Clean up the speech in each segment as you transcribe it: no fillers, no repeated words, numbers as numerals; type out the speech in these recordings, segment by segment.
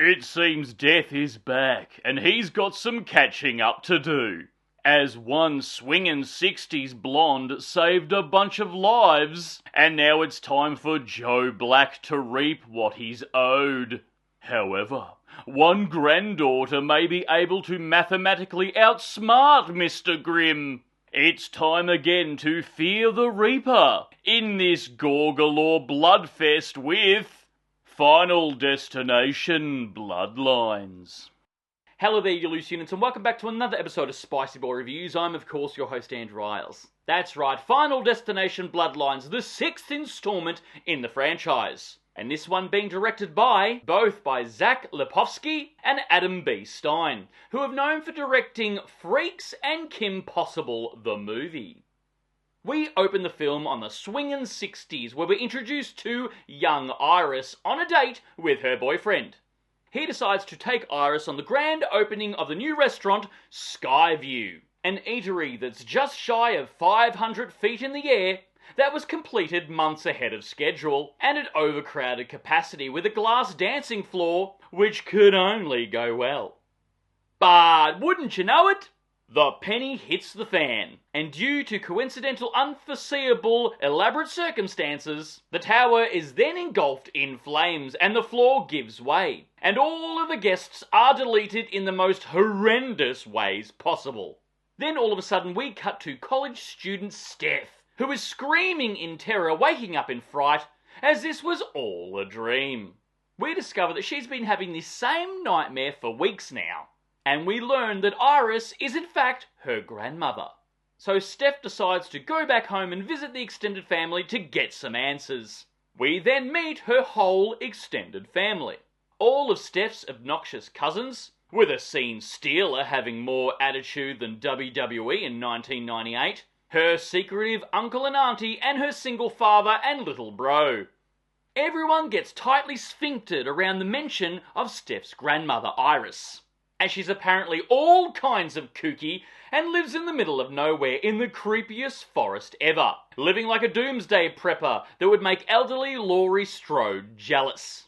It seems Death is back, and he's got some catching up to do. As one swingin' 60s blonde saved a bunch of lives, and now it's time for Joe Black to reap what he's owed. However, one granddaughter may be able to mathematically outsmart Mr. Grimm. It's time again to fear the Reaper in this gore galore bloodfest with Final Destination Bloodlines. Hello there, you loose units, and welcome back to another episode of Spicy Ball Reviews. I'm, of course, your host, Andrew Iles. That's right, Final Destination Bloodlines, the 6th installment in the franchise. And this one being directed by Zach Lipovsky and Adam B. Stein, who are known for directing Freaks and Kim Possible, the movie. We open the film on the swingin' 60s, where we're introduced to young Iris on a date with her boyfriend. He decides to take Iris on the grand opening of the new restaurant, Skyview, an eatery that's just shy of 500 feet in the air, that was completed months ahead of schedule, and at overcrowded capacity with a glass dancing floor, which could only go well. But wouldn't you know it? The penny hits the fan, and due to coincidental, unforeseeable, elaborate circumstances, the tower is then engulfed in flames and the floor gives way, and all of the guests are deleted in the most horrendous ways possible. Then all of a sudden we cut to college student Steph, who is screaming in terror, waking up in fright, as this was all a dream. We discover that she's been having this same nightmare for weeks now. And we learn that Iris is in fact her grandmother. So Steph decides to go back home and visit the extended family to get some answers. We then meet her whole extended family. All of Steph's obnoxious cousins, with a scene stealer having more attitude than WWE in 1998, her secretive uncle and auntie, and her single father and little bro. Everyone gets tightly sphinctered around the mention of Steph's grandmother, Iris, as she's apparently all kinds of kooky and lives in the middle of nowhere in the creepiest forest ever, living like a doomsday prepper that would make elderly Laurie Strode jealous.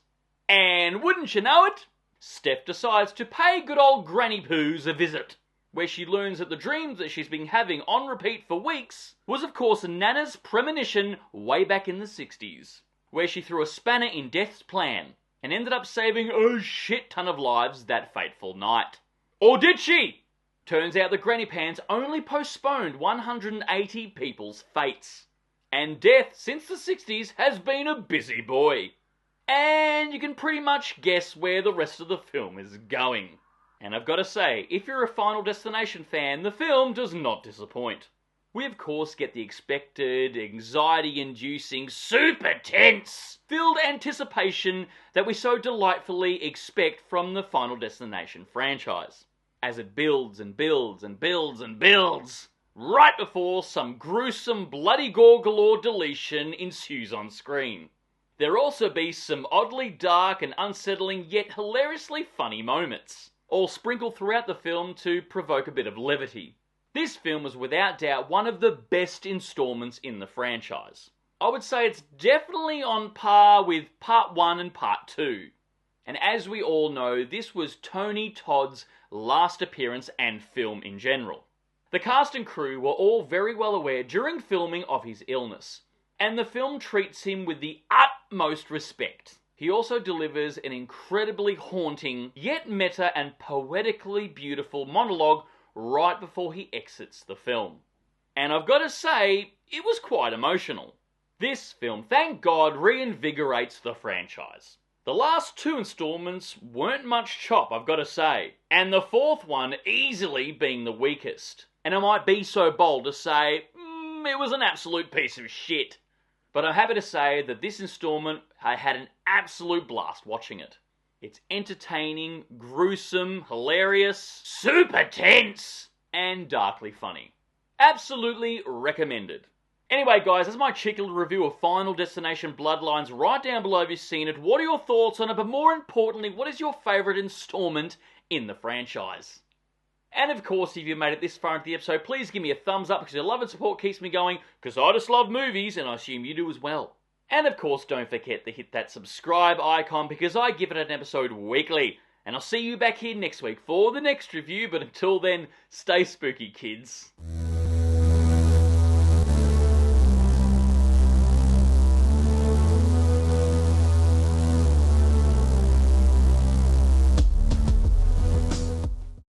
And wouldn't you know it, Steph decides to pay good old Granny Poo's a visit, where she learns that the dreams that she's been having on repeat for weeks was of course Nana's premonition way back in the 60s, where she threw a spanner in Death's plan and ended up saving a shit ton of lives that fateful night. Or did she? Turns out the Granny Pans only postponed 180 people's fates. And Death, since the 60s, has been a busy boy. And you can pretty much guess where the rest of the film is going. And I've got to say, if you're a Final Destination fan, the film does not disappoint. We of course get the expected, anxiety-inducing, super tense, filled anticipation that we so delightfully expect from the Final Destination franchise, as it builds and builds and builds and builds, right before some gruesome bloody gore galore deletion ensues on screen. There also be some oddly dark and unsettling yet hilariously funny moments, all sprinkled throughout the film to provoke a bit of levity. This film was without doubt one of the best installments in the franchise. I would say it's definitely on par with Part 1 and Part 2. And as we all know, this was Tony Todd's last appearance and film in general. The cast and crew were all very well aware during filming of his illness, and the film treats him with the utmost respect. He also delivers an incredibly haunting, yet meta and poetically beautiful monologue right before he exits the film. And I've got to say, it was quite emotional. This film, thank God, reinvigorates the franchise. The last 2 installments weren't much chop, I've got to say, and the 4th one easily being the weakest. And I might be so bold to say, it was an absolute piece of shit. But I'm happy to say that this installment, I had an absolute blast watching it. It's entertaining, gruesome, hilarious, super tense, and darkly funny. Absolutely recommended. Anyway guys, that's my cheeky little review of Final Destination Bloodlines. Right down below if you've seen it. What are your thoughts on it? But more importantly, what is your favourite installment in the franchise? And of course, if you made it this far into the episode, please give me a thumbs up because your love and support keeps me going, because I just love movies and I assume you do as well. And of course, don't forget to hit that subscribe icon because I give it an episode weekly. And I'll see you back here next week for the next review, but until then, stay spooky, kids.